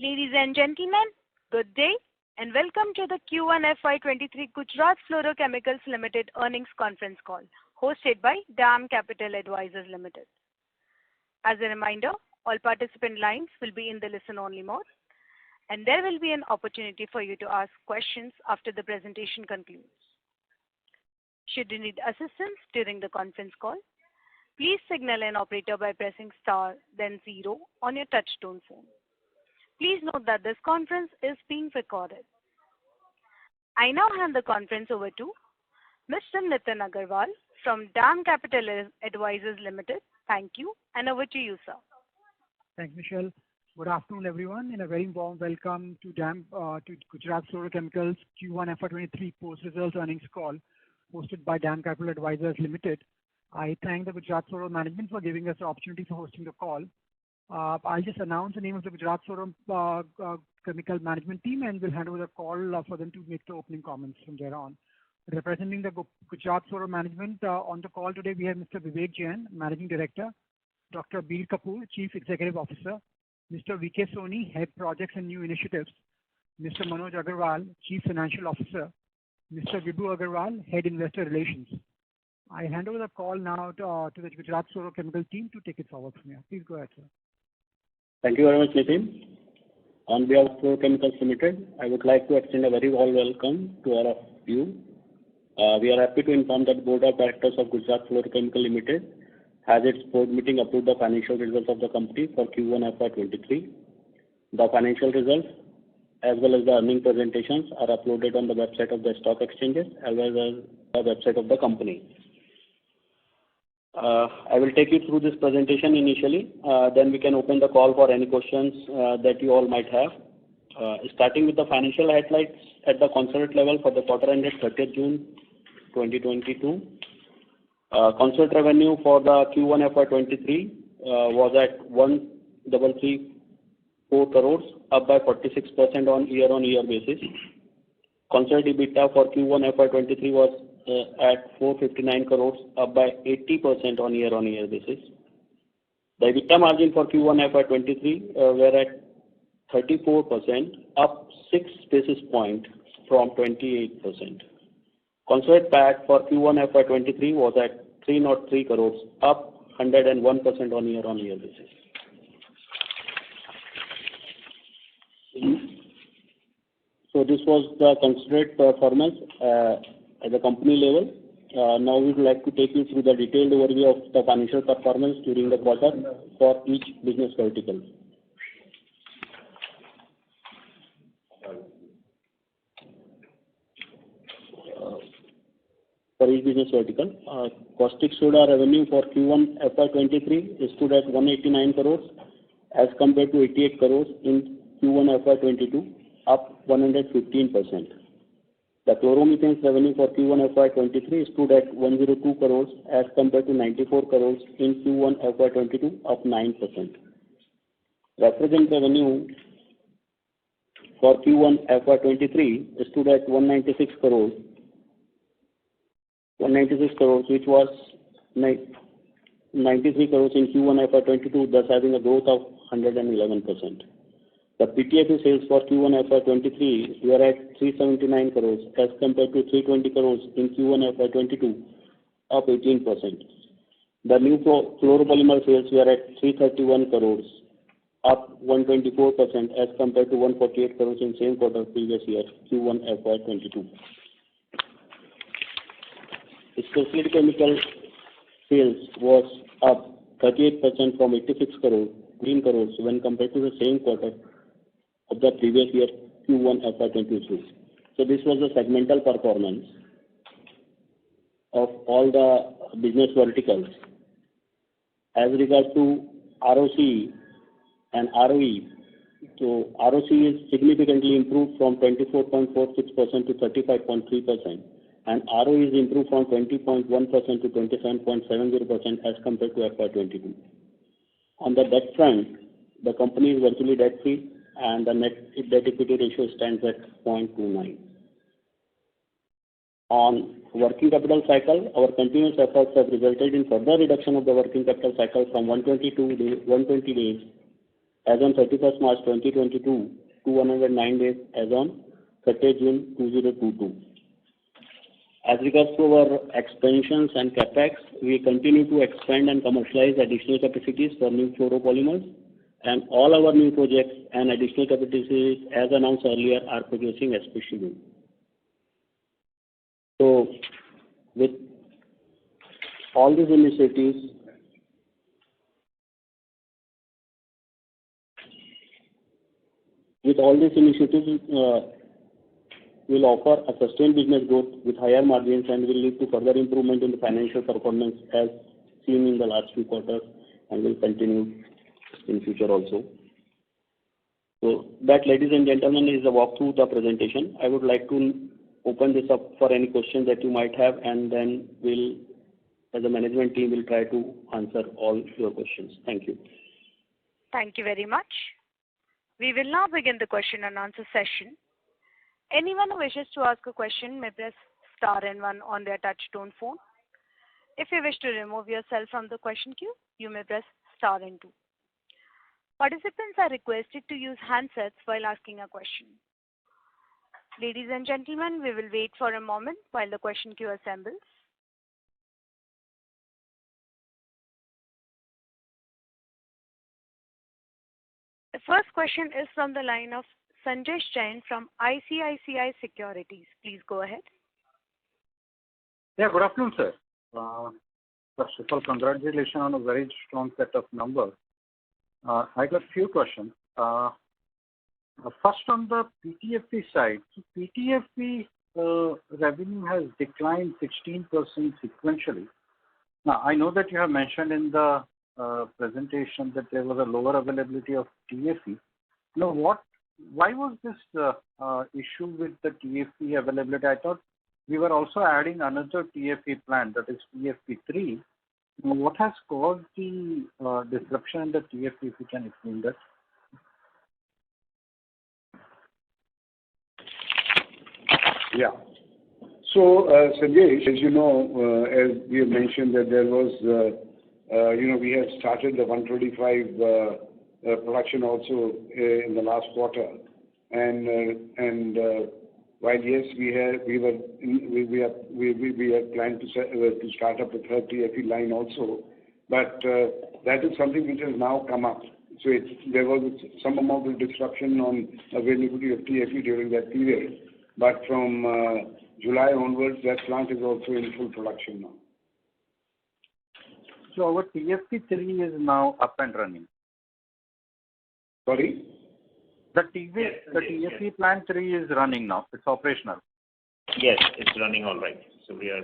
Ladies and gentlemen, good day and welcome to the Q1 FY23 Gujarat Fluorochemicals Limited earnings conference call hosted by DAM Capital Advisors Limited. As a reminder, all participant lines will be in the listen-only mode and there will be an opportunity for you to ask questions after the presentation concludes. Should you need assistance during the conference call, please signal an operator by pressing star then 0 on your touch-tone phone. Please note that this conference is being recorded. I now hand the conference over to Mr. Nitin Agarwal from DAM Capital Advisors Limited. Thank you and over to you, sir. Thanks, Michelle. Good afternoon, everyone, and a very warm welcome to Gujarat Fluorochemicals Q1 FY23 post-results earnings call hosted by DAM Capital Advisors Limited. I thank the Gujarat Fluoro management for giving us the opportunity for hosting the call. I'll just announce the name of the Gujarat Fluoro Chemical management team and we'll hand over the call for them to make the opening comments from there on. Representing the Gujarat Fluoro management on the call today, we have Mr. Vivek Jain, Managing Director, Dr. Bir Kapoor, Chief Executive Officer, Mr. V.K. Soni, Head Projects and New Initiatives, Mr. Manoj Agarwal, Chief Financial Officer, Mr. Vibhu Agarwal, Head Investor Relations. I hand over the call now to the Gujarat Fluorochemical team to take it forward from here. Please go ahead, sir. Thank you very much, Nitin. On behalf of Fluorochemicals Limited, I would like to extend a very warm welcome to all of you. We are happy to inform that the Board of Directors of Gujarat Fluorochemicals Limited has its board meeting approved the financial results of the company for Q1 FY23. The financial results as well as the earning presentations are uploaded on the website of the stock exchanges as well as the website of the company. I will take you through this presentation initially, then we can open the call for any questions that you all might have. Starting with the financial highlights at the consolidated level for the quarter ended 30th June 2022. Consolidated revenue for the Q1 FY23 was at 1,334 crores, up by 46% on year-on-year basis. Consolidated EBITDA for Q1 FY23 was at 459 crores, up by 80% on year-on-year basis. The EBITDA margin for Q1 FY23 were at 34%, up 6 basis points from 28%. Consolidated PAT for Q1 FY23 was at 303 crores, up 101% on year-on-year basis. So this was the consolidated performance at the company level. Now we would like to take you through the detailed overview of the financial performance during the quarter for each business vertical. For each business vertical, caustic soda revenue for Q1 FY23 stood at 189 crores as compared to 88 crores in Q1 FY22, up 115%. The chloromethanes revenue for Q1 FY23 stood at 102 crores as compared to 94 crores in Q1 FY22, up 9%. Refrigerant revenue for Q1 FY23 stood at 196 crores, which was 93 crores in Q1 FY22, thus having a growth of 111%. The PTFE sales for Q1 FY23 were at 379 crores as compared to 320 crores in Q1 FY22, up 18%. The new fluoropolymer sales were at 331 crores, up 124% as compared to 148 crores in same quarter previous year, Q1 FY22. Specialty chemical sales was up 38% from 86 crores when compared to the same quarter of the previous year, Q1 FY23. So this was the segmental performance of all the business verticals. As regards to ROC and ROE, so ROC is significantly improved from 24.46% to 35.3%, and ROE is improved from 20.1% to 27.70% as compared to FY22. On the debt front, the company is virtually debt-free and the net debt equity ratio stands at 0.29. On working capital cycle, our continuous efforts have resulted in further reduction of the working capital cycle from 120 days as on 31st March 2022 to 109 days as on 30th June 2022. As regards to our expansions and capex, we continue to expand and commercialize additional capacities for new fluoropolymers, and all our new projects and additional capacities, as announced earlier, are progressing as scheduled. So, with all these initiatives, will offer a sustained business growth with higher margins and will lead to further improvement in the financial performance as seen in the last few quarters and will continue in future also. So that, ladies and gentlemen, is a walkthrough the presentation. I would like to open this up for any questions that you might have, and then we'll, as a management team, will try to answer all your questions. Thank you. Thank you very much. We will now begin the question and answer session. Anyone who wishes to ask a question may press star and one on their touch-tone phone. If you wish to remove yourself from the question queue, you may press star and two. Participants are requested to use handsets while asking a question. Ladies and gentlemen, we will wait for a moment while the question queue assembles. The first question is from the line of Sanjay Jain from ICICI Securities. Please go ahead. Yeah, good afternoon, sir. First of all, congratulations on a very strong set of numbers. I got a few questions. First, on the PTFE side, so PTFE revenue has declined 16% sequentially. Now, I know that you have mentioned in the presentation that there was a lower availability of TFE. Now, why was this issue with the TFE availability? I thought we were also adding another TFE plant, that is FY23. What has caused the disruption in the TFE, if you can explain that? Yeah. So, Sanjay, as you know, as we have mentioned that there was, we have started the 125 production also in the last quarter, and while yes, we had planned to start up the third TFE line also, but that is something which has now come up. So there was some amount of disruption on availability of TFE during that period, but from July onwards, that plant is also in full production now. So our TFE3 is now up and running. Sorry? The TFE plant 3 is running now. It's operational. Yes, it's running all right. So we are.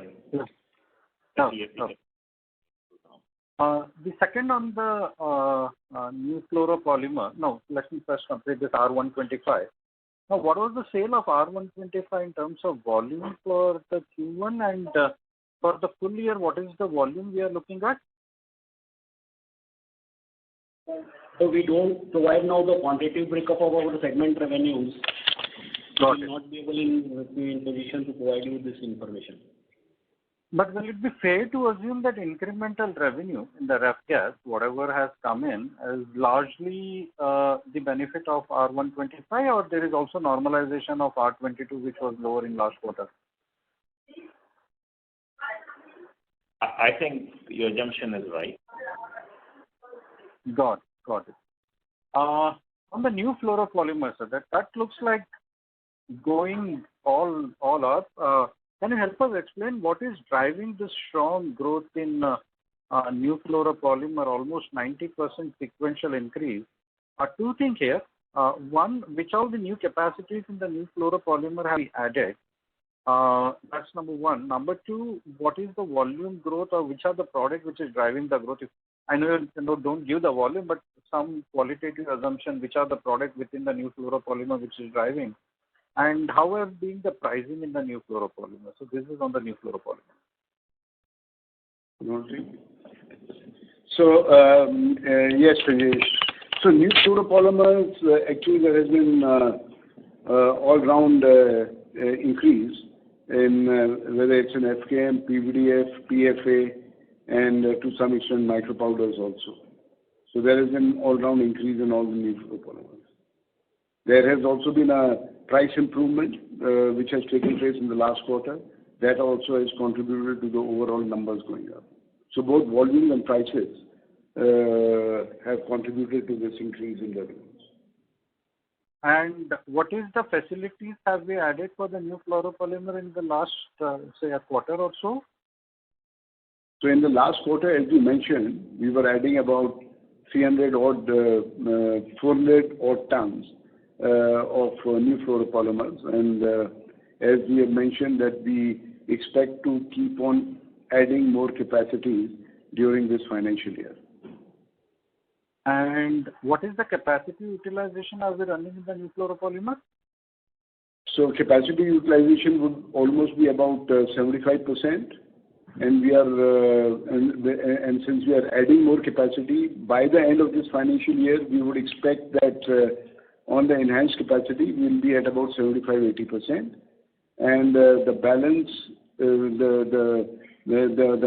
The second on the new fluoropolymer. No, let me first complete this R125. Now, what was the sale of R125 in terms of volume for the Q1, and for the full year, what is the volume we are looking at? So we don't provide now the quantitative breakup of our segment revenues. Got we it. will not be able to be in position to provide you this information. But will it be fair to assume that incremental revenue in the ref gas, whatever has come in, is largely the benefit of R125, or there is also normalization of R22, which was lower in last quarter? I think your assumption is right. Got it. On the new fluoropolymer, so that looks like going all up. Can you help us explain what is driving this strong growth in new fluoropolymer, almost 90% sequential increase? Two things here. One, which all the new capacities in the new fluoropolymer have been added? That's number one. Number two, what is the volume growth, or which are the products which is driving the growth? I know you don't give the volume, but some qualitative assumption, which are the products within the new fluoropolymer which is driving, and how have been the pricing in the new fluoropolymer? So this is on the new fluoropolymer. So, yes, Rajesh. So new fluoropolymers, actually there has been all-round increase in whether it's in FKM, PVDF, PFA, and to some extent micropowders also. So there is an all-round increase in all the new fluoropolymers. There has also been a price improvement which has taken place in the last quarter. That also has contributed to the overall numbers going up. So both volume and prices have contributed to this increase in revenues. And what is the facilities have we added for the new fluoropolymer in the last, say, a quarter or so? So in the last quarter, as you mentioned, we were adding about 400 odd tons of new fluoropolymers. And as we have mentioned that we expect to keep on adding more capacities during this financial year. And what is the capacity utilization are we running in the new fluoropolymer? So capacity utilization would almost be about 75%. And we are, and since we are adding more capacity, by the end of this financial year, we would expect that on the enhanced capacity, we will be at about 75-80%, and the balance, the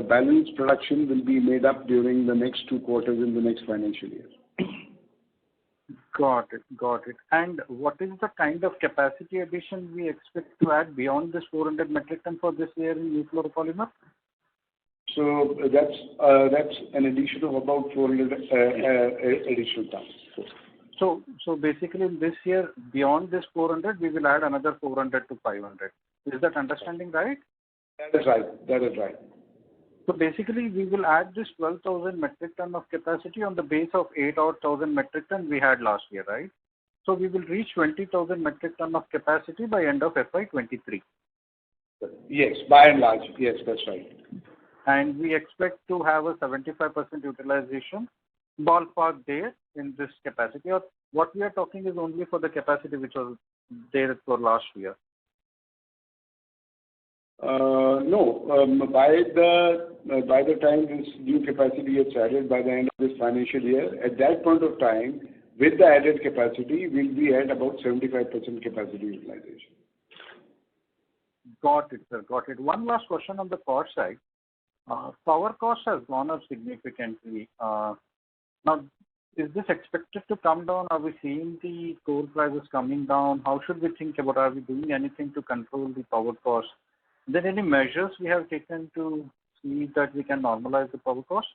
balance production will be made up during the next 2 quarters in the next financial year. Got it. And what is the kind of capacity addition we expect to add beyond this 400 metric ton for this year in new fluoropolymer? So that's an addition of about 400 additional tons. So basically in this year, beyond this 400, we will add another 400 to 500. Is that understanding right? That is right. So basically we will add this 12,000 metric ton of capacity on the base of 8,000 metric ton we had last year, right? So we will reach 20,000 metric ton of capacity by end of FY23. Yes, by and large, yes, that's right. And we expect to have a 75% utilization ballpark there in this capacity, or what we are talking is only for the capacity which was there for last year. No, by the time this new capacity is added by the end of this financial year, at that point of time, with the added capacity, we'll be at about 75% capacity utilization. Got it, sir. Got it. One last question on the cost side. Power cost has gone up significantly. Now, is this expected to come down? Are we seeing the coal prices coming down? How should we think about? Are we doing anything to control the power cost? Are there any measures we have taken to see that we can normalize the power cost?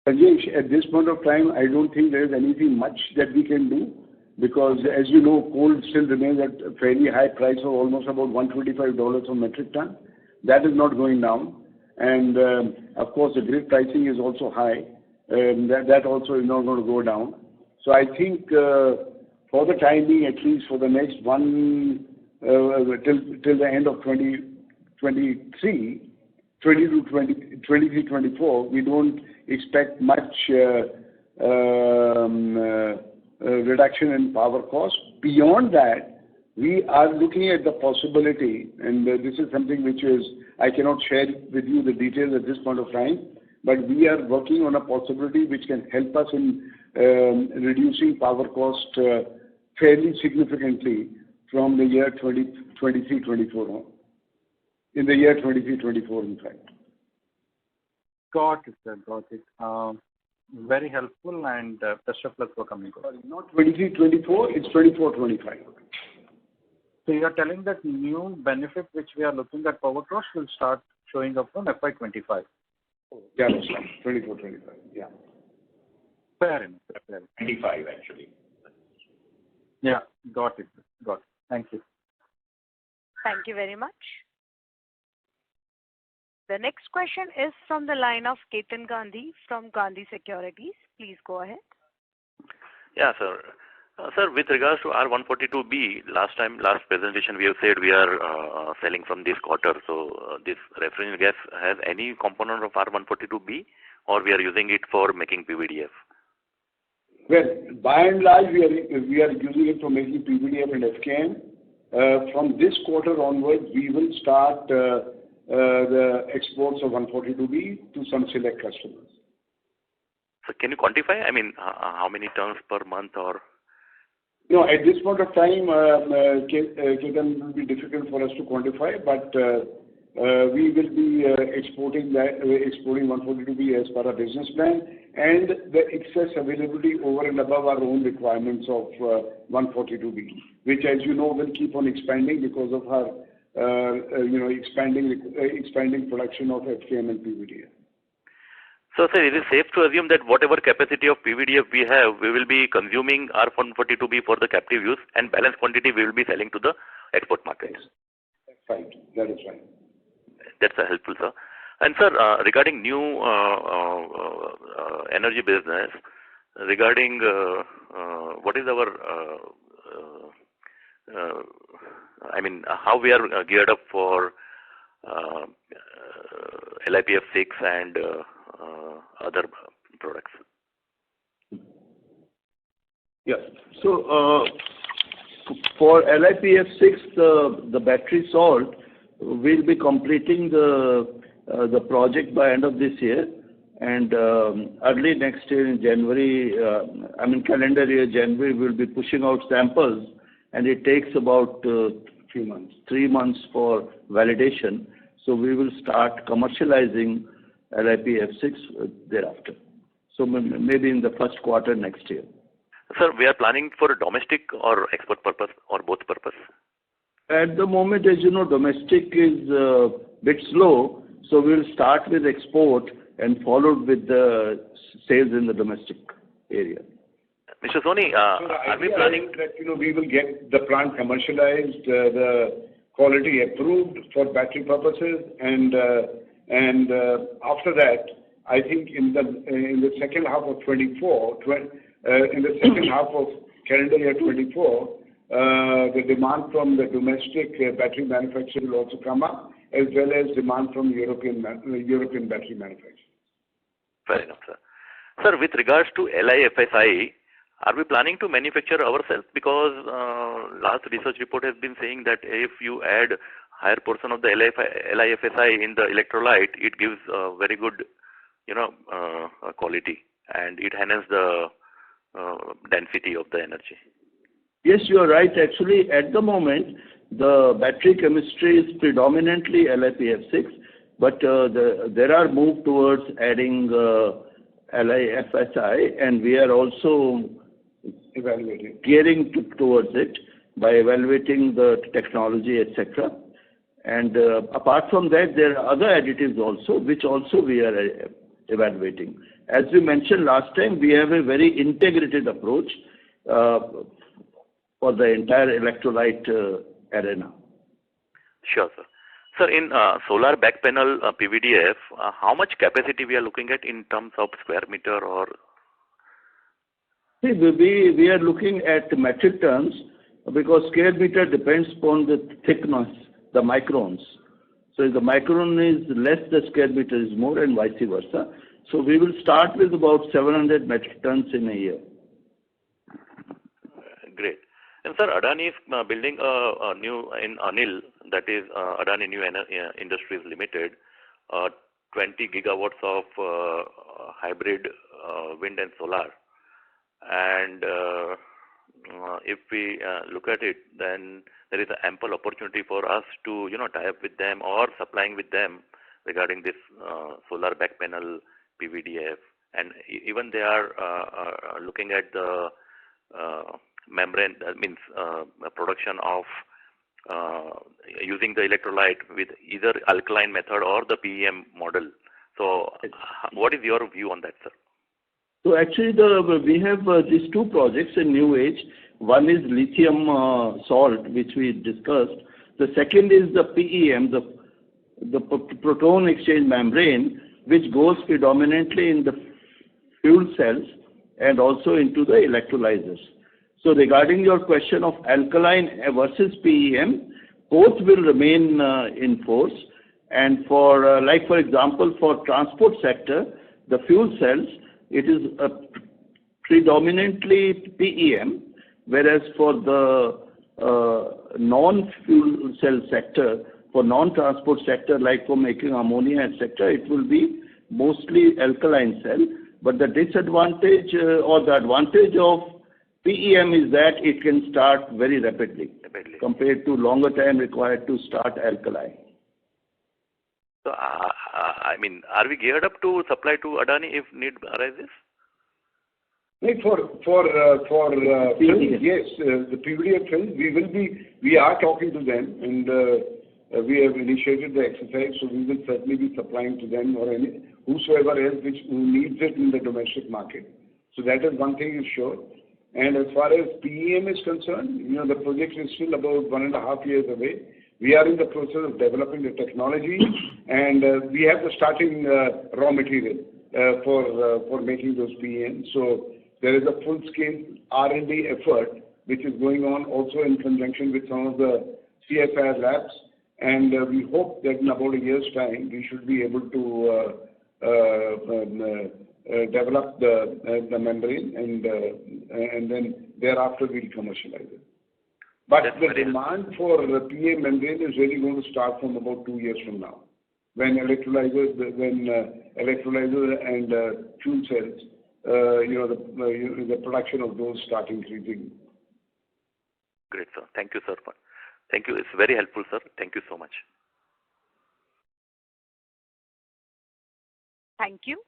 Sanjesh, at this point of time, I don't think there is anything much that we can do because, as you know, coal still remains at a fairly high price of almost about $125 per metric ton. That is not going down. And, of course, the grid pricing is also high. That also is not going to go down. So I think for the time being, at least for the next till the end of 2023, 24, we don't expect much reduction in power cost. Beyond that, we are looking at the possibility, and this is something which is, I cannot share with you the details at this point of time, but we are working on a possibility which can help us in reducing power cost fairly significantly from the year 23-24 on. In the year 23-24, in fact. Got it, sir. Got it. Very helpful, and best of luck for coming. Sorry, not 23-24, it's 24-25. So you are telling that new benefit which we are looking at power cost will start showing up from FY25. Yeah, that's right. 24-25. Yeah. Fair enough. 25 actually. Yeah, got it. Thank you. Thank you very much. The next question is from the line of Ketan Gandhi from Gandhi Securities. Please go ahead. Yeah, sir. Sir, with regards to R142B, last presentation we have said we are selling from this quarter. So this refrigerant gas has any component of R142B, or we are using it for making PVDF? Well, by and large, we are using it for making PVDF and FKM. From this quarter onwards, we will start the exports of 142B to some select customers. So can you quantify? I mean, how many tons per month or? No, at this point of time, Ketan, it will be difficult for us to quantify, but we will be exporting 142B as per our business plan, and the excess availability over and above our own requirements of 142B, which, as you know, will keep on expanding because of our expanding production of FKM and PVDF. So, sir, is it safe to assume that whatever capacity of PVDF we have, we will be consuming R142B for the captive use, and balance quantity we will be selling to the export markets? That's right. That is right. That's helpful, sir. And sir, regarding new energy business, regarding what is our, how we are geared up for LiPF6 and other products? Yeah. So for LiPF6, the battery salt, we'll be completing the project by end of this year, and early next year in January, calendar year January, we'll be pushing out samples, and it takes about 3 months for validation. So we will start commercializing LiPF6 thereafter. So maybe in the first quarter next year. Sir, we are planning for domestic or export purpose or both purpose? At the moment, as you know, domestic is a bit slow, so we'll start with export and followed with the sales in the domestic area. Mr. Soni, are we planning that we will get the plant commercialized, the quality approved for battery purposes, and after that, I think in the second half of 24, in the second half of calendar year 24. The demand from the domestic battery manufacturer will also come up, as well as demand from European battery manufacturers. Fair enough, sir. Sir, with regards to LiFSI, are we planning to manufacture ourselves? Because last research report has been saying that if you add higher portion of the LiFSI in the electrolyte, it gives very good, quality, and it enhances the density of the energy. Yes, you are right. Actually, at the moment, the battery chemistry is predominantly LiPF6, but there are moves towards adding LiFSI, and we are also gearing towards it by evaluating the technology, etc. And apart from that, there are other additives also, which also we are evaluating. As we mentioned last time, we have a very integrated approach for the entire electrolyte arena. Sure, sir. Sir, in solar back panel PVDF, how much capacity we are looking at in terms of square meter or? See, we are looking at metric tons because square meter depends upon the thickness, the microns. So if the micron is less, the square meter is more, and vice versa. So we will start with about 700 metric tons in a year. Great. And sir, Adani is building a new in Anil, that is Adani New Industries Limited, 20 gigawatts of hybrid wind and solar. And if we look at it, then there is an ample opportunity for us to tie up with them or supplying with them regarding this solar back panel PVDF. And even they are looking at the membrane, that means production of using the electrolyte with either alkaline method or the PEM model. So what is your view on that, sir? So actually we have these two projects in New Age. One is lithium salt, which we discussed. The second is the PEM, the proton exchange membrane, which goes predominantly in the fuel cells and also into the electrolyzers. So regarding your question of alkaline versus PEM, both will remain in force. And for, for example, for transport sector, the fuel cells, it is predominantly PEM, whereas for the non-fuel cell sector, for non-transport sector, like for making ammonia, etc., it will be mostly alkaline cell. But the disadvantage or the advantage of PEM is that it can start very rapidly compared to longer time required to start alkaline. So, I mean, are we geared up to supply to Adani if need arises? Like for film, yes, the PVDF film, we are talking to them, and we have initiated the exercise, so we will certainly be supplying to them or whosoever else who needs it in the domestic market. So that is one thing is sure. And as far as PEM is concerned, the project is still about 1.5 years away. We are in the process of developing the technology, and we have the starting raw material for making those PEM. So there is a full-scale R&D effort which is going on also in conjunction with some of the CSIR labs, and we hope that in about a year's time we should be able to develop the membrane, and then thereafter we'll commercialize it. But the demand for the PA membrane is really going to start from about 2 years from now, when electrolyzers and fuel cells, the production of those start increasing. Great, sir. Thank you, sir. Thank you. It's very helpful, sir. Thank you so much. Thank you.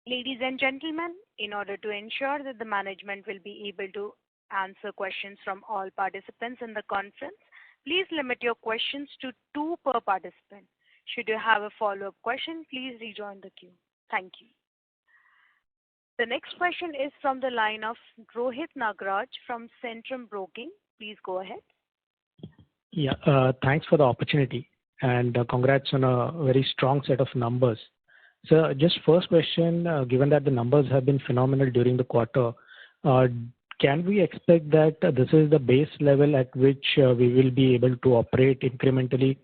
Ladies and gentlemen, in order to ensure that the management will be able to answer questions from all participants in the conference, please limit your questions to 2 per participant. Should you have a follow-up question, please rejoin the queue. Thank you. The next question is from the line of Rohit Nagraj from Centrum Broking. Please go ahead. Yeah, thanks for the opportunity, and congrats on a very strong set of numbers. So just first question, given that the numbers have been phenomenal during the quarter, can we expect that this is the base level at which we will be able to operate incrementally,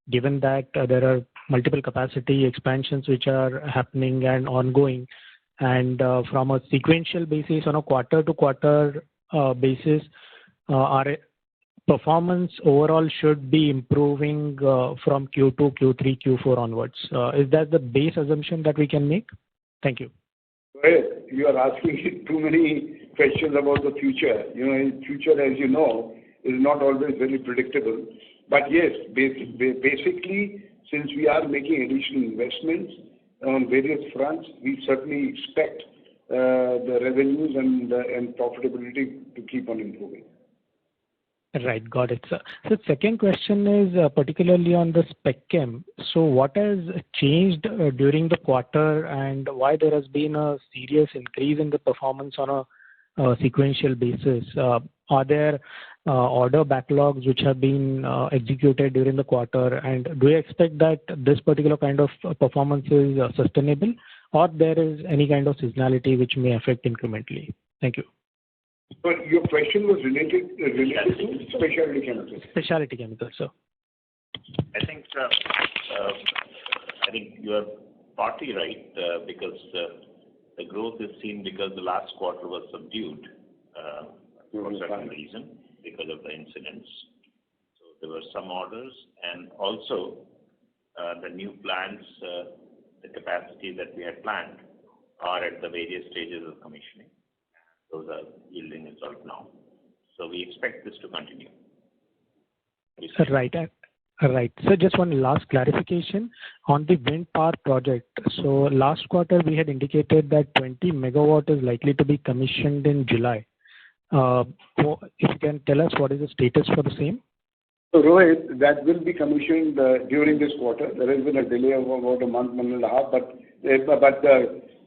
given that there are multiple capacity expansions which are happening and ongoing, and from a sequential basis on a quarter-to-quarter basis, our performance overall should be improving from Q2, Q3, Q4 onwards. Is that the base assumption that we can make? Thank you. Well, you are asking too many questions about the future. Future, as you know, is not always very predictable. But yes, basically, since we are making additional investments on various fronts, we certainly expect the revenues and profitability to keep on improving. Right, got it, sir. So second question is particularly on the Spec Chem. So what has changed during the quarter, and why there has been a serious increase in the performance on a sequential basis? Are there order backlogs which have been executed during the quarter, and do you expect that this particular kind of performance is sustainable, or there is any kind of seasonality which may affect incrementally? Thank you. But your question was related to specialty chemicals. Specialty chemicals, sir. I think you are partly right because the growth is seen because the last quarter was subdued for a certain reason because of the incidents. So there were some orders, and also the new plants, the capacity that we had planned are at the various stages of commissioning. Those are yielding result now. So we expect this to continue. Right. Right. So just one last clarification on the wind power project. So last quarter we had indicated that 20 megawatt is likely to be commissioned in July. If you can tell us what is the status for the same? So Rohit, that will be commissioned during this quarter. There has been a delay of about a month and a half, but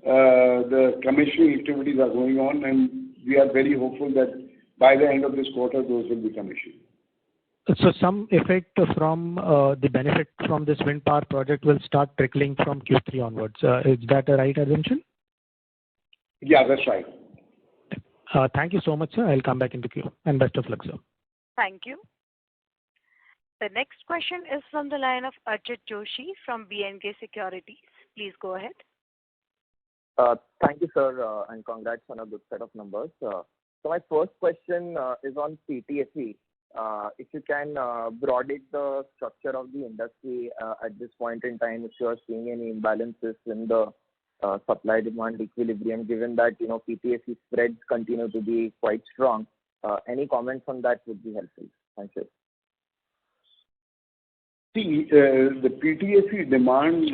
the commissioning activities are going on, and we are very hopeful that by the end of this quarter, those will be commissioned. So some effect from the benefit from this wind power project will start trickling from Q3 onwards. Is that a right assumption? Yeah, that's right. Thank you so much, sir. I'll come back into queue, and best of luck, sir. Thank you. The next question is from the line of Archit Joshi from B&K Securities. Please go ahead. Thank you, sir, and congrats on a good set of numbers. So my first question is on PTFE. If you can broaden the structure of the industry at this point in time, if you are seeing any imbalances in the supply-demand equilibrium, given that PTFE spreads continue to be quite strong. Any comments on that would be helpful. Thank you. See, the PTFE demand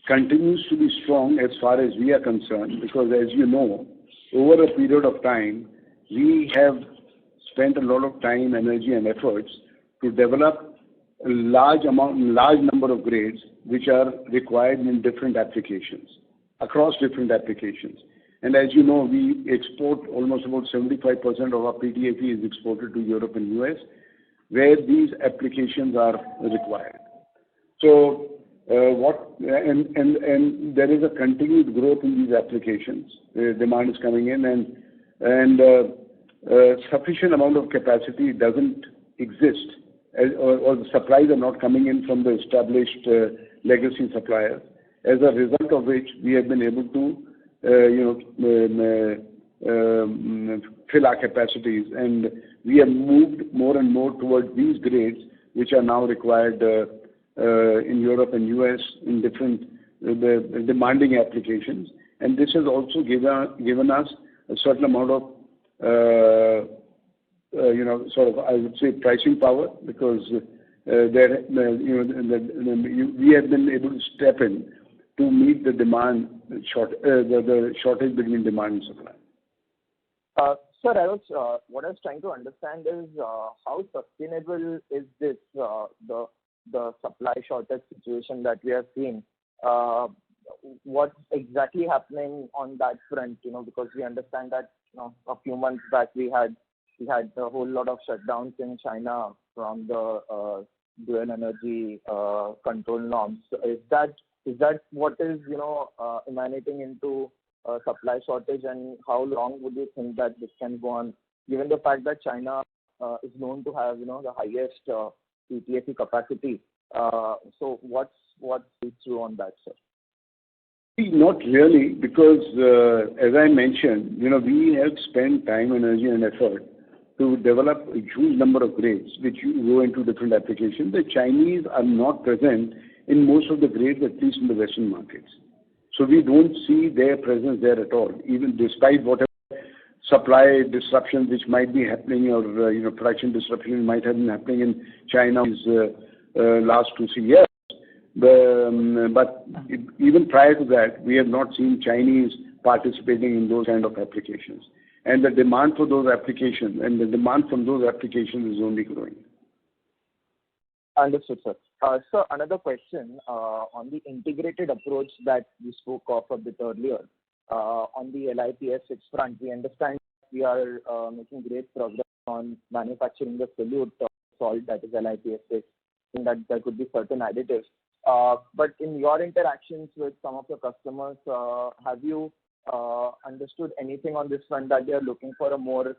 continues to be strong as far as we are concerned, because as you know, over a period of time, we have spent a lot of time, energy and efforts to develop a large number of grades which are required in different applications, across different applications. And as you know, we export almost about 75% of our PTFE is exported to Europe and US, where these applications are required. So, and there is a continued growth in these applications. Demand is coming in, and sufficient amount of capacity doesn't exist, or the supplies are not coming in from the established legacy suppliers. As a result of which, we have been able to, fill our capacities, and we have moved more and more towards these grades, which are now required in Europe and US in different demanding applications. And this has also given us a certain amount of, sort of, I would say, pricing power, because we have been able to step in to meet the demand the shortage between demand and supply. Sir, what I was trying to understand is how sustainable is this the supply shortage situation that we are seeing? What's exactly happening on that front? Because we understand that a few months back we had a whole lot of shutdowns in China from the dual energy control norms. So is that what is emanating into supply shortage, and how long would you think that this can go on, given the fact that China is known to have the highest PTFE capacity? So what's true on that, sir? Not really, because as I mentioned, we have spent time, energy and effort to develop a huge number of grades which go into different applications. The Chinese are not present in most of the grades, at least in the Western markets. So we don't see their presence there at all, even despite whatever supply disruptions which might be happening, or production disruption might have been happening in China last 2-3 years. But even prior to that, we have not seen Chinese participating in those kind of applications. And the demand for those applications from those applications is only growing. Understood, sir. So another question on the integrated approach that you spoke of a bit earlier. On the LiPF6 front, we understand we are making great progress on manufacturing the solute salt, that is LiPF6, and that there could be certain additives. But in your interactions with some of your customers, have you understood anything on this front, that they are looking for a more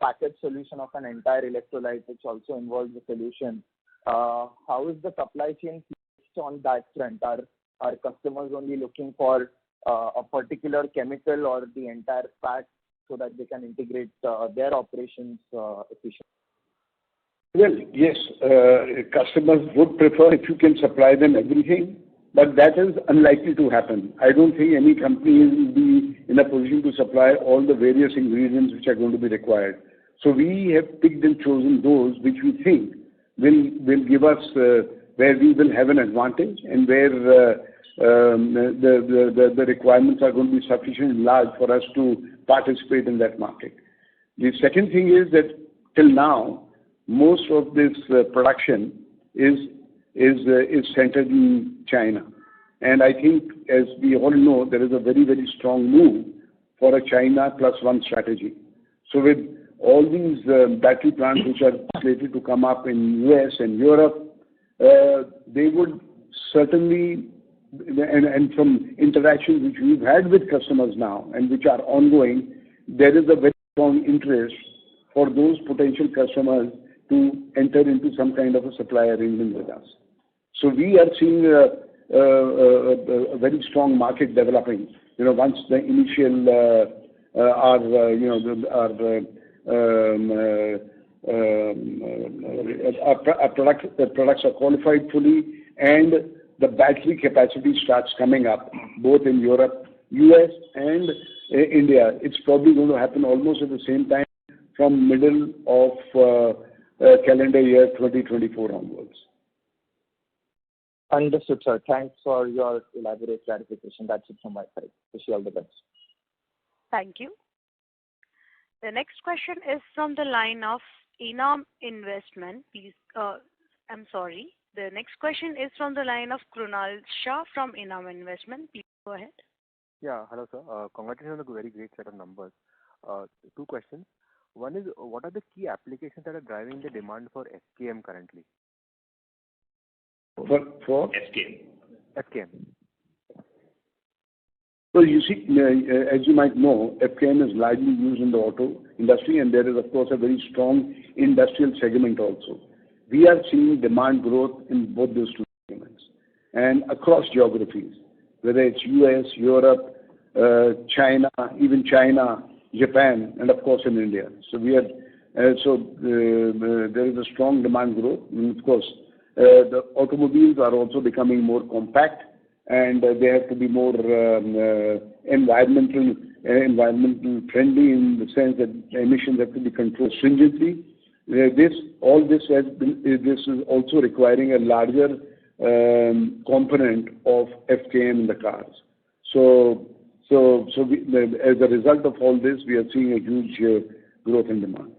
packaged solution of an entire electrolyte, which also involves the solution? How is the supply chain placed on that front? Are customers only looking for a particular chemical or the entire pack so that they can integrate their operations efficiently? Well, yes, customers would prefer if you can supply them everything, but that is unlikely to happen. I don't think any company will be in a position to supply all the various ingredients which are going to be required. So we have picked and chosen those which we think will give us where we will have an advantage, and where the requirements are going to be sufficiently large for us to participate in that market. The second thing is that till now, most of this production is centered in China. And I think, as we all know, there is a very, very strong move for a China plus one strategy. So with all these battery plants which are slated to come up in US and Europe, they would certainly, and from interactions which we've had with customers now and which are ongoing, there is a very strong interest for those potential customers to enter into some kind of a supply arrangement with us. So we are seeing a very strong market developing. Once the initial the products are qualified fully, and the battery capacity starts coming up both in Europe, US and India. It's probably going to happen almost at the same time from middle of calendar year 2024 onwards. Understood, sir. Thanks for your elaborate clarification. That's it from my side. Wish you all the best. Thank you. The next question is from the line of Enam Investment. Please, The next question is from the line of Krunal Shah from Enam Investment. Please go ahead. Yeah, hello, sir. Congratulations on a very great set of numbers. Two questions. One is, what are the key applications that are driving the demand for FKM currently? For? SKM. FKM. Well, you see, as you might know, FKM is largely used in the auto industry, and there is, of course, a very strong industrial segment also. We are seeing demand growth in both those two segments and across geographies, whether it's US, Europe, China, even China, Japan, and of course in India. So there is a strong demand growth. And of course, the automobiles are also becoming more compact, and they have to be more environmental friendly in the sense that emissions have to be controlled stringently. This is also requiring a larger component of FKM in the cars. As a result of all this, we are seeing a huge growth in demand.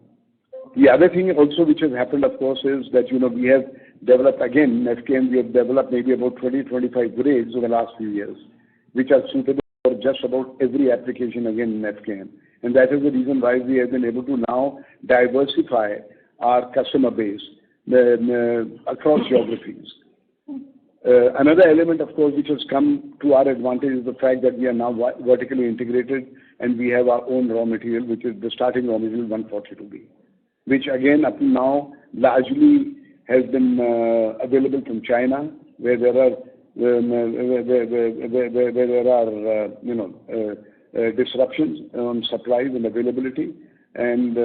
The other thing also which has happened, of course, is that we have developed again FKM. We have developed maybe about 20-25 grades over the last few years, which are suitable for just about every application again in FKM, and that is the reason why we have been able to now diversify our customer base across geographies. Another element, of course, which has come to our advantage is the fact that we are now vertically integrated, and we have our own raw material, which is the starting raw material 142B, which again up to now largely has been available from China, where there are disruptions on supplies and availability, and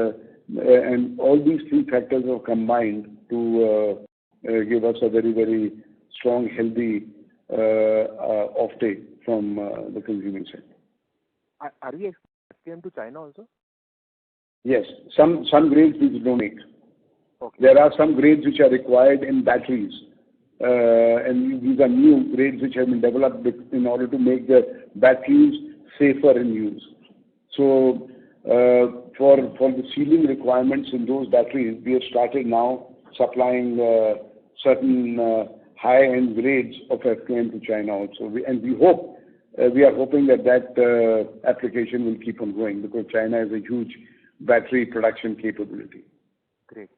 all these three factors have combined to give us a very, very strong, healthy offtake from the consuming sector. Are we exporting FKM to China also? Yes, some grades we don't make. Okay. There are some grades which are required in batteries, and these are new grades which have been developed in order to make the batteries safer in use. So, for the sealing requirements in those batteries, we have started now supplying certain high-end grades of FKM to China also. We are hoping that application will keep on growing because China has a huge battery production capability. Great.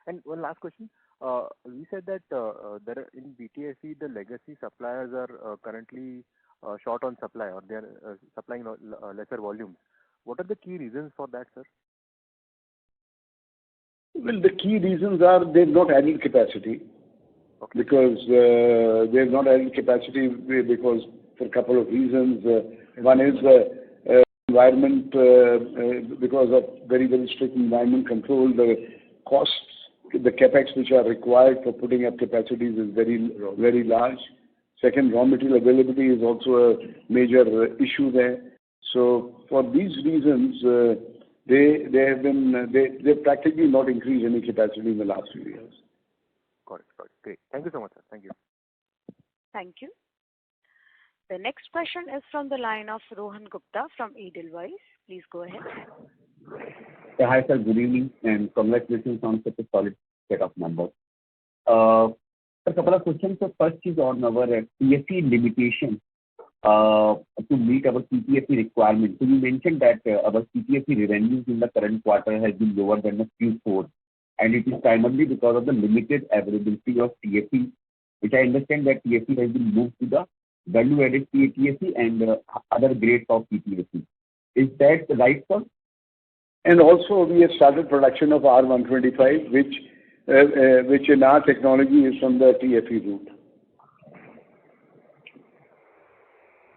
And one last question. We said that in BTFE, the legacy suppliers are currently short on supply, or they are supplying lesser volumes. What are the key reasons for that, sir? Well, the key reasons are they've not added capacity. Okay. Because they've not added capacity because for a couple of reasons. One is environment, because of very, very strict environment control. The costs, the capex which are required for putting up capacities is very, very large. Second, raw material availability is also a major issue there. So for these reasons, they've practically not increased any capacity in the last few years. Got it. Great. Thank you so much, sir. Thank you. Thank you. The next question is from the line of Rohan Gupta from Edelweiss. Please go ahead. Yeah, hi, sir. Good evening, and congratulations on such a solid set of numbers. A couple of questions. So first is on our TFE limitation to meet our CTFE requirement. So you mentioned that our CTFE revenues in the current quarter has been lower than the Q4, and it is primarily because of the limited availability of TFE, which I understand that TFE has been moved to the value-added TFE and other grades of TFE. Is that right, sir? And also we have started production of R125, which in our technology is from the TFE route.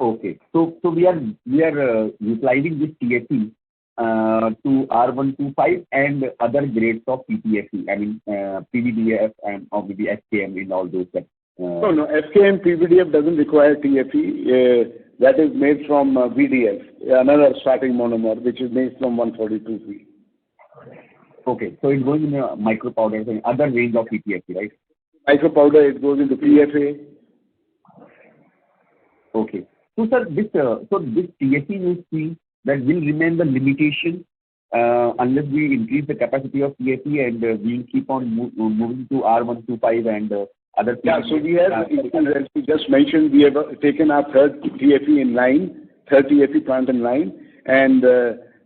Okay. So we are utilizing this TFE to R125 and other grades of PTFE. I mean PVDF and maybe FKM in all those. No. FKM PVDF doesn't require TFE. That is made from VDF, another starting monomer, which is made from 142B. Okay, so it goes in micro powders and other range of PTFE, right? Micro powder, it goes into PFA. Okay. So, sir, this TFE you see that will remain the limitation unless we increase the capacity of TFE and we'll keep on moving to R125 and other. Yeah, so we have, as we just mentioned, we have taken our third TFE in line, third TFE plant in line, and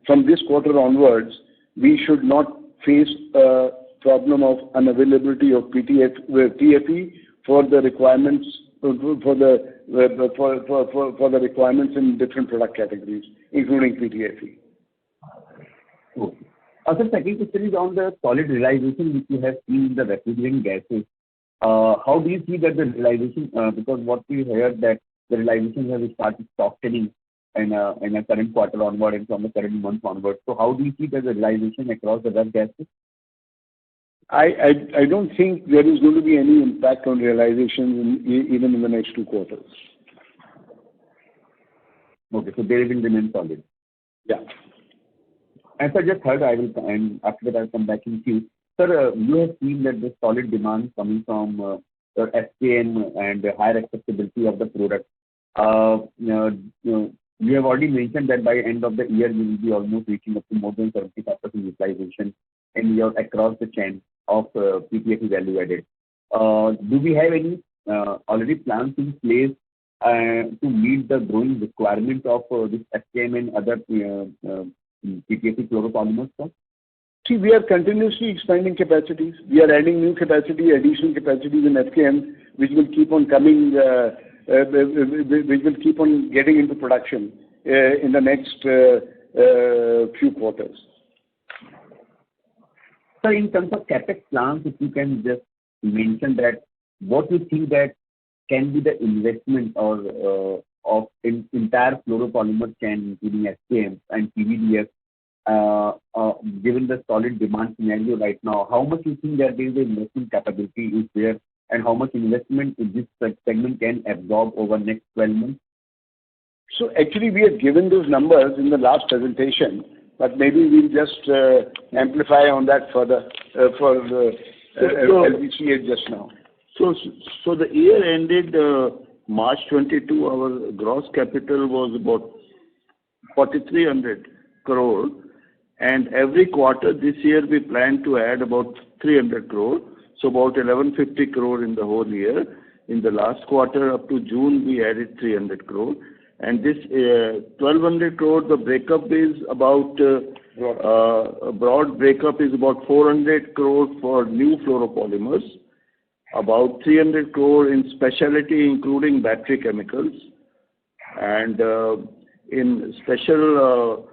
from this quarter onwards, we should not face a problem of unavailability of TFE for the requirements for the requirements in different product categories, including PTFE. Okay. Sir, second question is on the solid realization which you have seen in the refrigerant gases. How do you see that the realization, because what we heard that the realization has started softening in a current quarter onward and from the current month onward. So how do you see that the realization across the ref gases? I don't think there is going to be any impact on realization even in the next 2 quarters. Okay, so they will remain solid. Yeah. As I just heard, and after that I'll come back in queue. Sir, you have seen that the solid demand coming from SKM and higher acceptability of the product. You have already mentioned that by end of the year we will be almost reaching up to more than 75% utilization and across the chain of PTFE value added. Do we have any already plans in place to meet the growing requirement of this SKM and other PTFE fluoropolymers, sir? See, we are continuously expanding capacities. We are adding new capacity, additional capacities in FKM, which will keep on coming, which will keep on getting into production in the next few quarters. So in terms of capex plans, if you can just mention that what you think that can be the investment or of entire fluoropolymer chain, including SKM and PVDF, given the solid demand scenario right now, how much you think that there is the investment capability is there, and how much investment this segment can absorb over next 12 months? So actually, we have given those numbers in the last presentation, but maybe we'll just amplify on that further as we see it just now. So the year ended March 22, our gross capital was about 4,300 crore, and every quarter this year we plan to add about 300 crore, so about 1150 crore in the whole year. In the last quarter up to June we added 300 crore, and this 1200 crore, the breakup is about broad breakup is about 400 crore for new fluoropolymers, about 300 crore in specialty including battery chemicals, and in special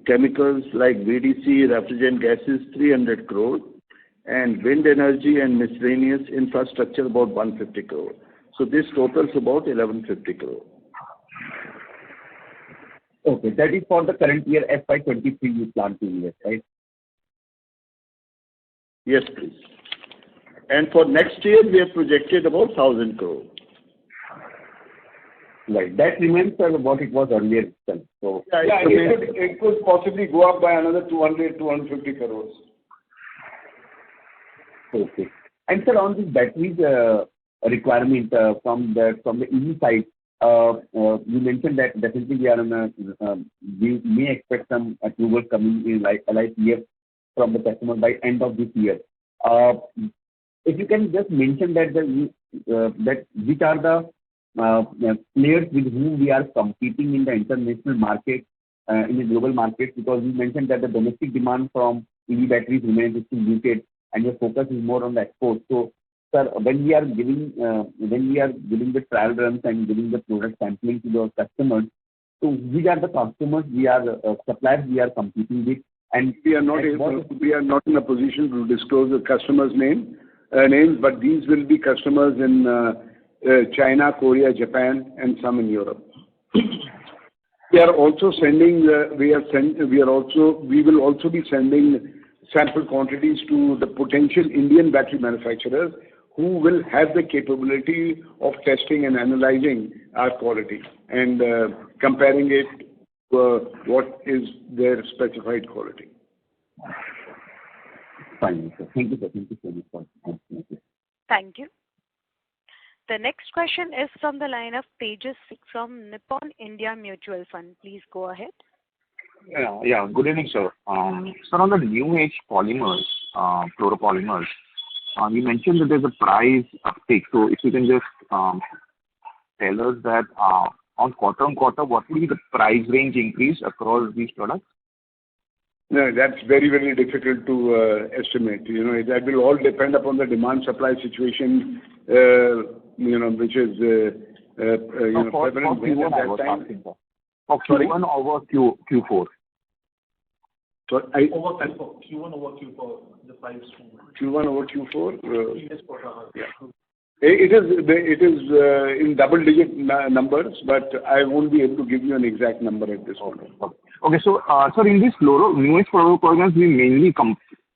chemicals like VDC, refrigerant gases, 300 crore, and wind energy and miscellaneous infrastructure about 150 crore. So this totals about 1150 crore. Okay, that is for the current year FY23 you plan to invest, right? Yes, please. And for next year we have projected about 1,000 crore. Right, that remains what it was earlier itself. So it could possibly go up by another 200-250 crores. Okay. And sir, on this batteries requirement from the EV side, you mentioned that definitely we are we may expect some approval coming in like LIPF from the customer by end of this year. If you can just mention that that which are the players with whom we are competing in the international market, in the global market, because you mentioned that the domestic demand from EV batteries remains still muted and your focus is more on the export. So, sir, when we are giving the trial runs and giving the product sampling to the customers, so which are the customers suppliers we are competing with, and we are not in a position to disclose the customers' names, but these will be customers in China, Korea, Japan, and some in Europe. We are also sending. We will also be sending sample quantities to the potential Indian battery manufacturers who will have the capability of testing and analyzing our quality and comparing it to what is their specified quality. Fine, sir. Thank you, sir. Thank you so much for answering this. Thank you. The next question is from the line of Tejas from Nippon India Mutual Fund. Please go ahead. Yeah. Good evening, sir. Sir, on the new age polymers, fluoropolymers, you mentioned that there's a price uptick. So if you can just tell us that on quarter-on-quarter, what will be the price range increase across these products? No, that's very, very difficult to estimate. That will all depend upon the demand-supply situation, which is prevalent Q1 at I was that time. asking for. For Q1 over Q4. So Over Q1 over Q4, the price. Q1 over Q4? Previous quarter. Yeah. It is in double-digit numbers, but I won't be able to give you an exact number at this point. Okay. So, sir, in this new age fluoropolymers, we mainly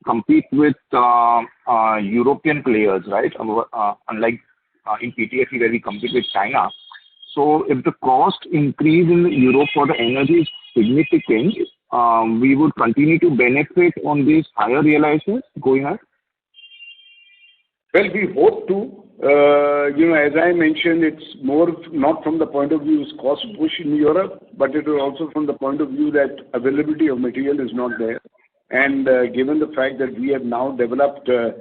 compete with European players, right? Unlike in PTFE where we compete with China. So, if the cost increase in Europe for the energy is significant, we would continue to benefit on these higher realizations going ahead? Well, we hope to. As I mentioned, it's more not from the point of view of cost push in Europe, but it is also from the point of view that availability of material is not there. And given the fact that we have now developed a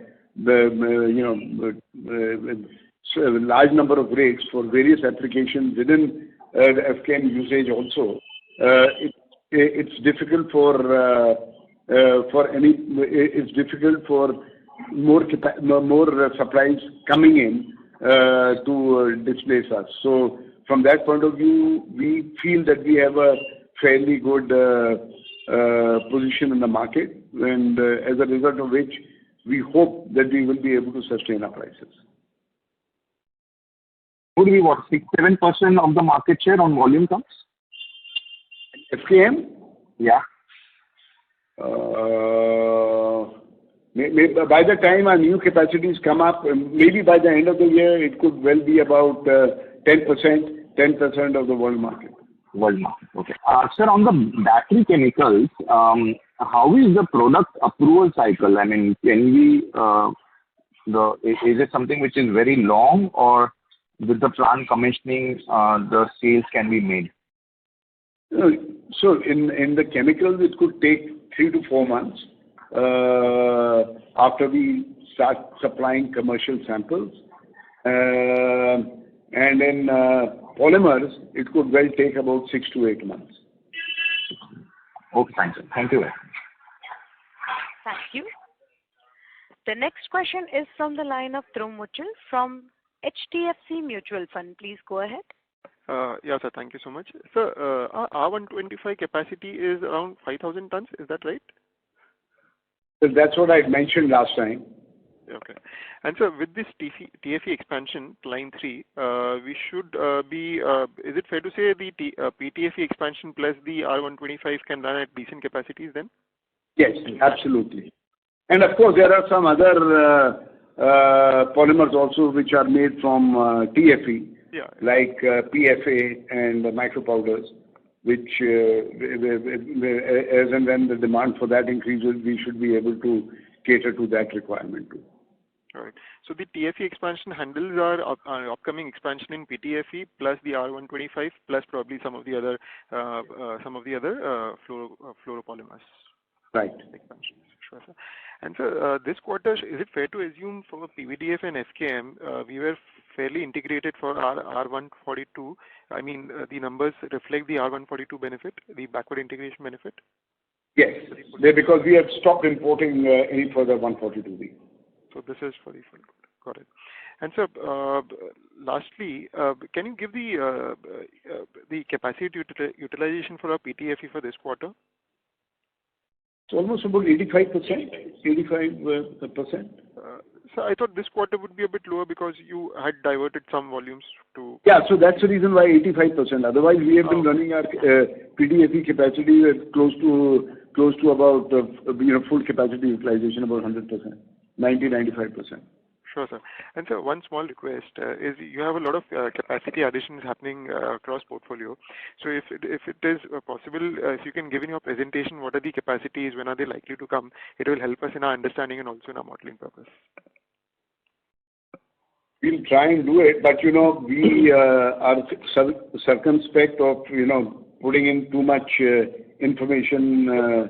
large number of rates for various applications within the FKM usage also, it's difficult for more supplies coming in to displace us. So from that point of view, we feel that we have a fairly good position in the market, and as a result of which, we hope that we will be able to sustain our prices. Would be what, 6-7% of the market share on volume terms? FKM? Yeah. Maybe by the time our new capacities come up, maybe by the end of the year, it could well be about 10% of the world market. World market, okay. Sir, on the battery chemicals, how is the product approval cycle? I mean, can we, is it something which is very long, or with the plant commissioning, the sales can be made? So in the chemicals, it could take 3 to 4 months after we start supplying commercial samples. And in polymers, it could well take about 6 to 8 months. Okay, thank you. Thank you very much. Thank you. The next question is from the line of Dhruv Muchal from HDFC Mutual Fund. Please go ahead. Yeah, sir. Thank you so much. Sir, our R125 capacity is around 5,000 tons. Is that right? So that's what I mentioned last time. Okay. And sir, with this TFE expansion, line 3, we should be, is it fair to say the PTFE expansion plus the R125 can run at decent capacities then? Yes, absolutely. And of course, there are some other polymers also which are made from TFE, like PFA and micropowders, which as and when the demand for that increases, we should be able to cater to that requirement too. All right. So the TFE expansion handles our upcoming expansion in PTFE plus the R125 plus probably some of the other fluoropolymers. Right. Expansions. Sure, sir. And sir, this quarter, is it fair to assume for PVDF and FKM, we were fairly integrated for our R142? I mean, the numbers reflect the R142 benefit, the backward integration benefit? Yes, because we have stopped importing any further 142B. So this is for the full. Got it. And sir, lastly, can you give the capacity utilization for our PTFE for this quarter? It's almost about 85%. 85%. So I thought this quarter would be a bit lower because you had diverted some volumes to. Yeah, so that's the reason why 85%. Otherwise, we have been running our PTFE capacity at close to about full capacity utilization, about 100%, 90-95%. Sure, sir. And sir, one small request is you have a lot of capacity additions happening across portfolio. So if it is possible, if you can give in your presentation what are the capacities, when are they likely to come, it will help us in our understanding and also in our modeling purpose. We'll try and do it, but we are circumspect of putting in too much information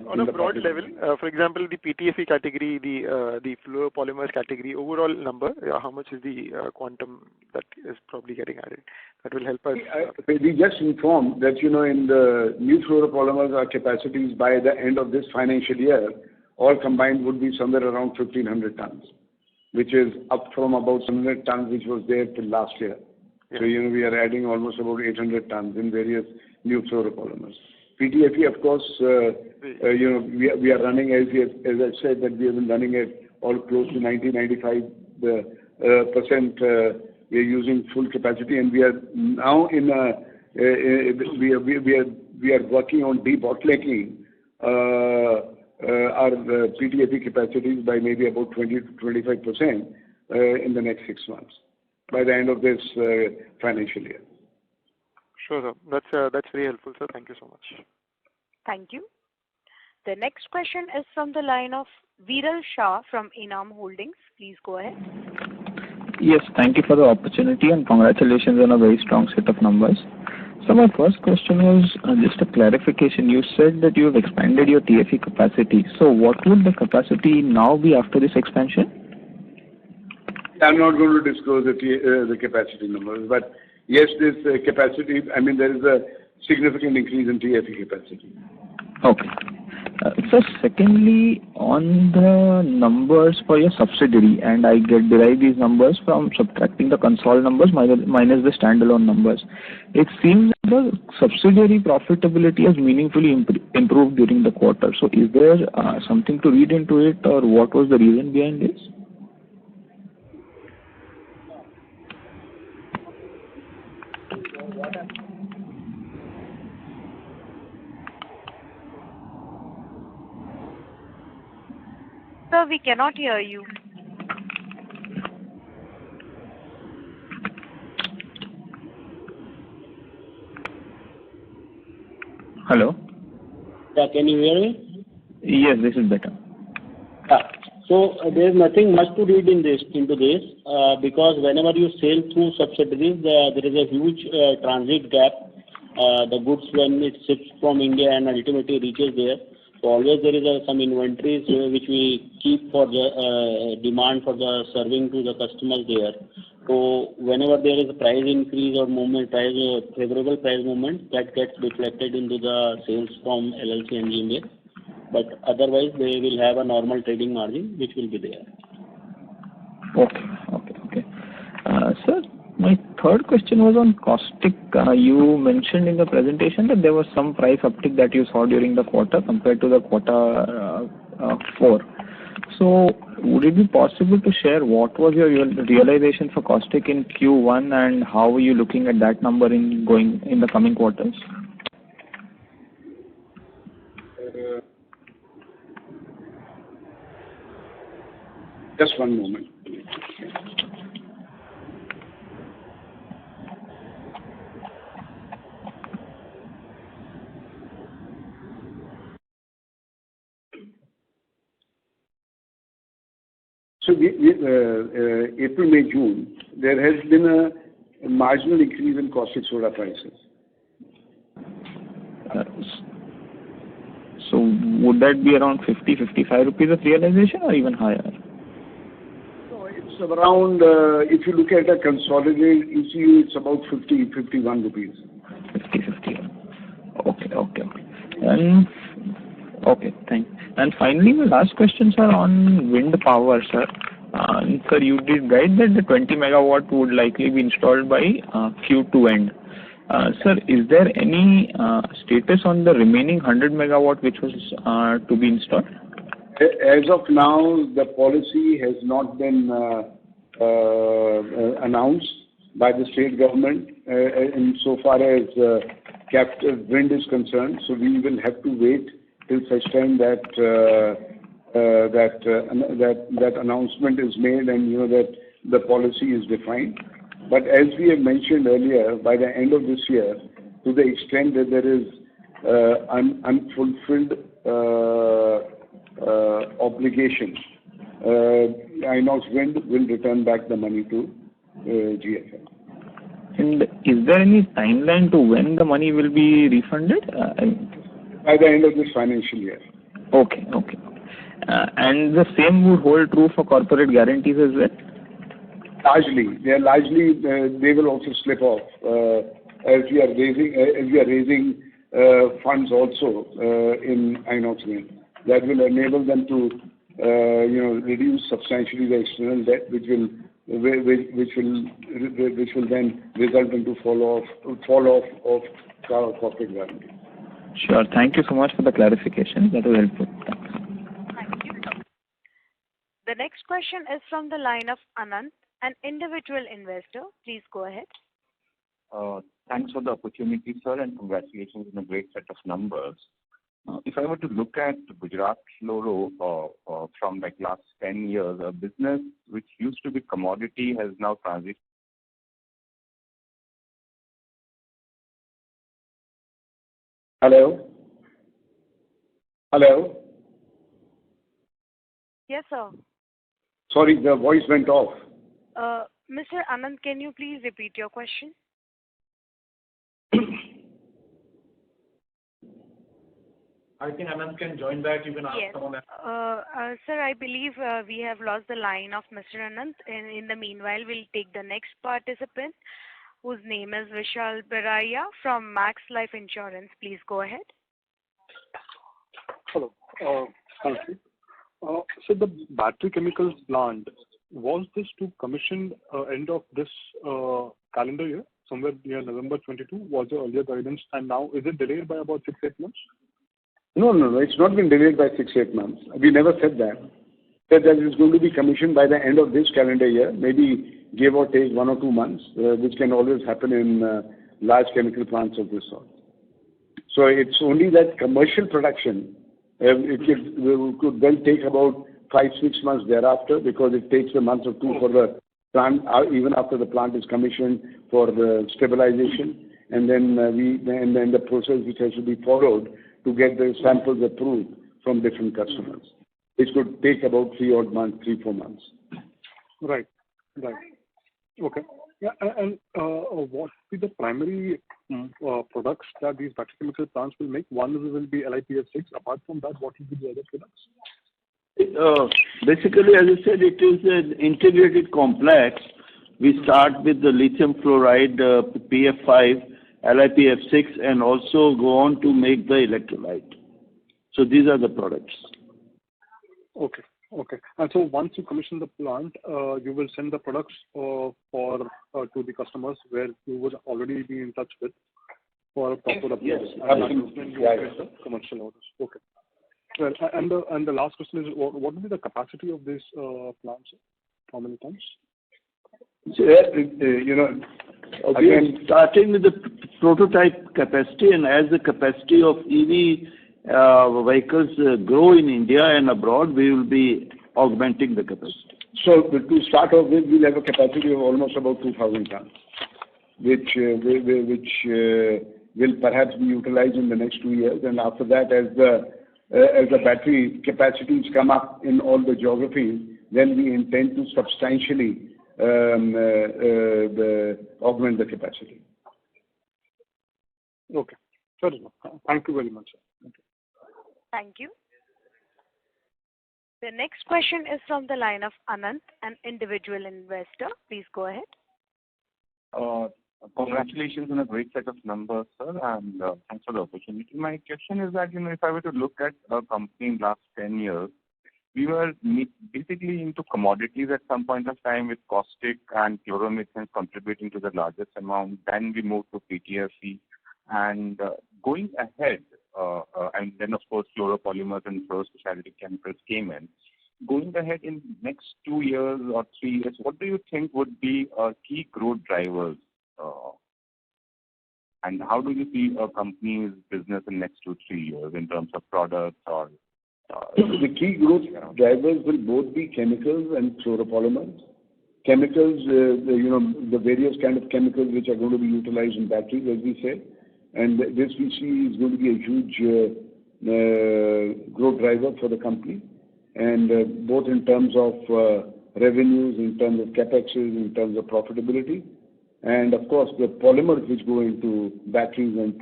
on a broad level. For example, the PTFE category, the fluoropolymers category, overall number, how much is the quantum that is probably getting added? That will help us. We just informed that in the new fluoropolymers, our capacities by the end of this financial year, all combined would be somewhere around 1,500 tons, which is up from about 700 tons, which was there till last year. Yeah. So we are adding almost about 800 tons in various new fluoropolymers. PTFE, of course, we are running, as I said, that we have been running at all close to 90-95%. We are using full capacity, and we are now we are working on debottlenecking our PTFE capacities by maybe about 20-25% in the next 6 months by the end of this financial year. Sure, sir. That's very helpful, sir. Thank you so much. Thank you. The next question is from the line of Viral Shah from Enam Holdings. Please go ahead. Yes, thank you for the opportunity and congratulations on a very strong set of numbers. So my first question was just a clarification. You said that you have expanded your TFE capacity. So what would the capacity now be after this expansion? I'm not going to disclose the capacity numbers, but yes, this capacity, there is a significant increase in TFE capacity. Okay. So secondly, on the numbers for your subsidiary, and I derive these numbers from subtracting the Concall numbers minus the standalone numbers. It seems that the subsidiary profitability has meaningfully improved during the quarter. So is there something to read into it, or what was the reason behind this? Sir, we cannot hear you. Hello? Yeah, can you hear me? Yes, this is better. Yeah. So there is nothing much to read into this because whenever you sell through subsidiaries, there is a huge transit gap. The goods when it ships from India and ultimately reaches there. So always there is some inventories which we keep for the demand for the serving to the customers there. So whenever there is a price increase or favorable price movement, that gets reflected into the sales from LLC and GmbH. But otherwise, they will have a normal trading margin which will be there. Okay. Sir, my third question was on caustic. You mentioned in the presentation that there was some price uptick that you saw during the quarter compared to the quarter 4. So would it be possible to share what was your realization for caustic in Q1 and how are you looking at that number in the coming quarters? Just one moment. So April, May, June, there has been a marginal increase in caustic soda prices. So would that be around 50-55 rupees of realization or even higher? No, it's around, if you look at a consolidated ECU, it's about 50-51 rupees. 50-51. Okay. Okay, thanks. And finally, my last questions are on wind power, sir. Sir, you did guide that the 20 megawatt would likely be installed by Q2 end. Sir, is there any status on the remaining 100 megawatt which was to be installed? As of now, the policy has not been announced by the state government insofar as captive wind is concerned. So we will have to wait till such time that announcement is made and that the policy is defined. But as we have mentioned earlier, by the end of this year, to the extent that there is unfulfilled obligations, Inox Wind will return back the money to GFL. And is there any timeline to when the money will be refunded? By the end of this financial year. Okay. And the same would hold true for corporate guarantees as well? Largely, they will also slip off as we are raising funds also in Inox Wind. That will enable them to reduce substantially the external debt, which will then result into fall off of our corporate guarantee. Sure. Thank you so much for the clarification. That was helpful. Thanks. Thank you. The next question is from the line of Anant, an individual investor. Please go ahead. Thanks for the opportunity, sir, and congratulations on a great set of numbers. If I were to look at Gujarat Fluoro from like last 10 years, a business which used to be commodity has now transitioned. Hello? Yes, sir. Sorry, the voice went off. Mr. Anand, can you please repeat your question? I think Anand can join back. You can ask someone else. Sir, I believe we have lost the line of Mr. Anand. In the meanwhile, we'll take the next participant, whose name is Vishal Beraya from Max Life Insurance. Please go ahead. Hello. Thank you. So the battery chemicals plant, was this to commission end of this calendar year, somewhere near November 22? Was the earlier guidance, and now is it delayed by about 6-8 months? No, it's not been delayed by 6-8 months. We never said that. Said that it's going to be commissioned by the end of this calendar year, maybe give or take 1 or 2 months, which can always happen in large chemical plants of this sort. So it's only that commercial production, it could then take about 5-6 months thereafter, because it takes a month or 2 for the plant, even after the plant is commissioned, for the stabilization, and then the process which has to be followed to get the samples approved from different customers. It could take about 3-4 months. Right. Okay. Yeah, and what will be the primary products that these battery chemical plants will make? One will be LiPF6. Apart from that, what will be the other products? Basically, as I said, it is an integrated complex. We start with the lithium fluoride, PF5, LiPF6, and also go on to make the electrolyte. So these are the products. Okay. And so once you commission the plant, you will send the products to the customers where you would already be in touch with for proper approval. Yes, absolutely. You will get the commercial orders. Okay. Well, and the last question is, what will be the capacity of this plant, sir? How many tons? Again, starting with the prototype capacity, and as the capacity of EV vehicles grow in India and abroad, we will be augmenting the capacity. So to start off with, we'll have a capacity of almost about 2,000 tons, which will perhaps be utilized in the next 2 years. And after that, as the battery capacities come up in all the geographies, then we intend to substantially augment the capacity. Okay. Fair enough. Thank you very much, sir. Thank you. The next question is from the line of Anant, an individual investor. Please go ahead. Congratulations on a great set of numbers, sir, and thanks for the opportunity. My question is that, if I were to look at a company in the last 10 years, we were basically into commodities at some point of time, with caustic and chloromethane contributing to the largest amount. Then we moved to PTFE, and going ahead, and then of course fluoropolymers and fluorospecialty chemicals came in. Going ahead in next 2 years or 3 years, what do you think would be key growth drivers? And how do you see a company's business in next 2-3 years in terms of products or? The key growth drivers will both be chemicals and fluoropolymers. chemicals, the various kind of chemicals which are going to be utilized in batteries, as we say. And this we see is going to be a huge growth driver for the company. And both in terms of revenues, in terms of capexes, in terms of profitability. And of course, the polymers which go into batteries and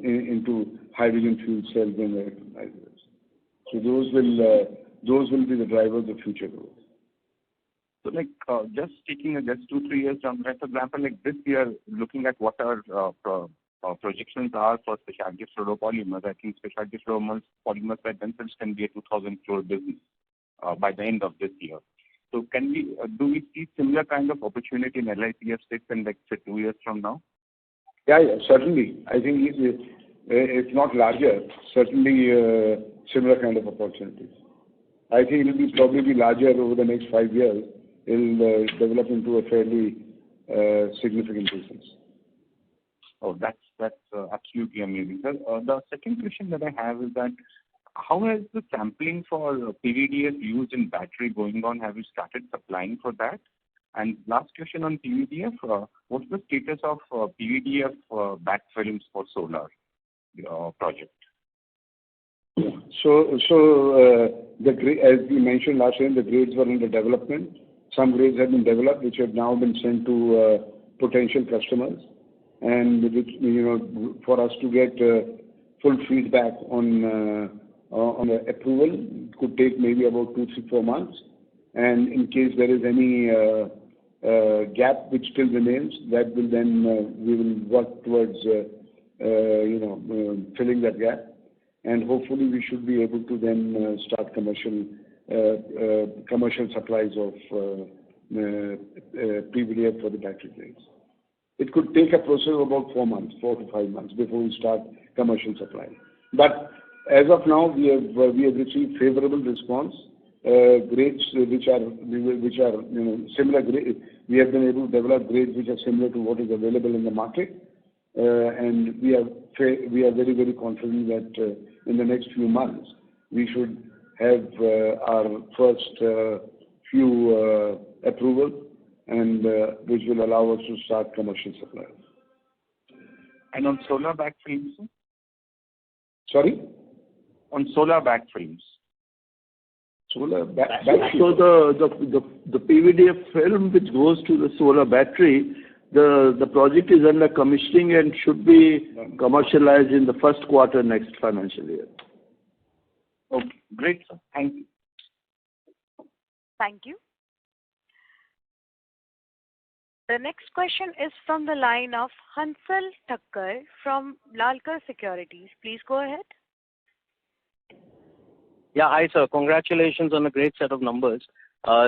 into hydrogen fuel cells and electrolyzers. So those will be the drivers of future growth. So just taking just 2-3 years down, for example, like this year, looking at what our projections are for specialty fluoropolymers, I think specialty fluoropolymers by themselves can be a 2,000 crore business by the end of this year. So can we do we see similar kind of opportunity in LiPF6 in say 2 years from now? Yeah, certainly. I think it's not larger, certainly similar kind of opportunities. I think it will probably be larger over the next 5 years. It will develop into a fairly significant business. Oh, that's absolutely amazing, sir. The second question that I have is that how has the sampling for PVDF used in battery going on? Have you started supplying for that? And last question on PVDF, what's the status of PVDF back films for solar project? So as we mentioned last time, the grades were under development. Some grades have been developed, which have now been sent to potential customers, and which, for us to get full feedback on the approval could take maybe about 2-4 months. And in case there is any gap which still remains, that will then we will work towards filling that gap. And hopefully we should be able to then start commercial supplies of PVDF for the battery grades. It could take a process of about 4 to 5 months before we start commercial supply. But as of now, we have received favorable response. Grades which are similar grades. We have been able to develop grades which are similar to what is available in the market, and we are very, very confident that in the next few months we should have our first few approval, and which will allow us to start commercial supply. And on solar back films? Sorry? On solar back films. Solar back So the PVDF film which goes to the solar battery, the project is under commissioning and should be commercialized in the first quarter next financial year. Okay, great, sir. Thank you. Thank you. The next question is from the line of Hansal Thakkar from Lalkar Securities. Please go ahead. Yeah, hi sir. Congratulations on a great set of numbers.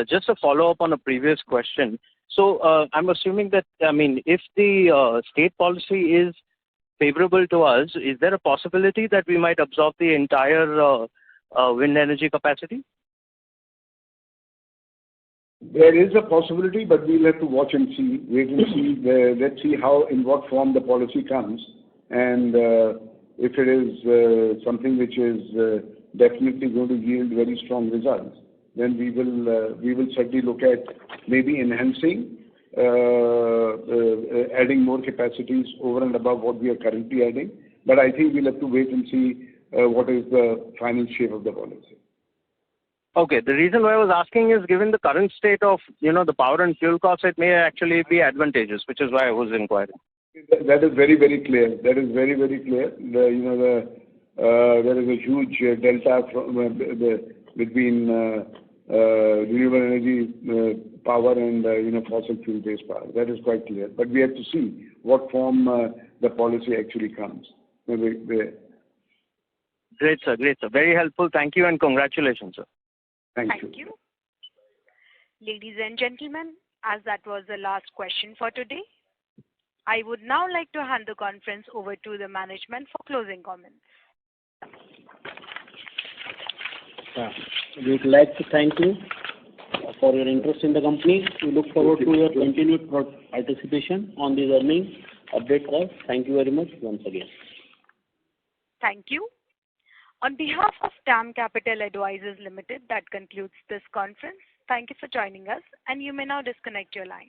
Just a follow-up on a previous question. So I'm assuming that, if the state policy is favorable to us, is there a possibility that we might absorb the entire wind energy capacity? There is a possibility, but we'll have to wait and see. Let's see how, in what form the policy comes, and if it is something which is definitely going to yield very strong results, then we will certainly look at maybe enhancing, adding more capacities over and above what we are currently adding. But I think we'll have to wait and see what is the final shape of the policy. Okay. The reason why I was asking is, given the current state of the power and fuel costs, it may actually be advantageous, which is why I was inquiring. That is very, very clear. That is very, very clear. There is a huge delta between renewable energy power and fossil fuel-based power. That is quite clear. But we have to see what form the policy actually comes. Great, sir. Great, sir. Very helpful. Thank you and congratulations, sir. Thank you. Ladies and gentlemen, as that was the last question for today, I would now like to hand the conference over to the management for closing comments. We would like to thank you for your interest in the company. We look forward to your continued participation on this earnings update call. Thank you very much once again. Thank you. On behalf of DAM Capital Advisors Limited, that concludes this conference. Thank you for joining us, and you may now disconnect your line.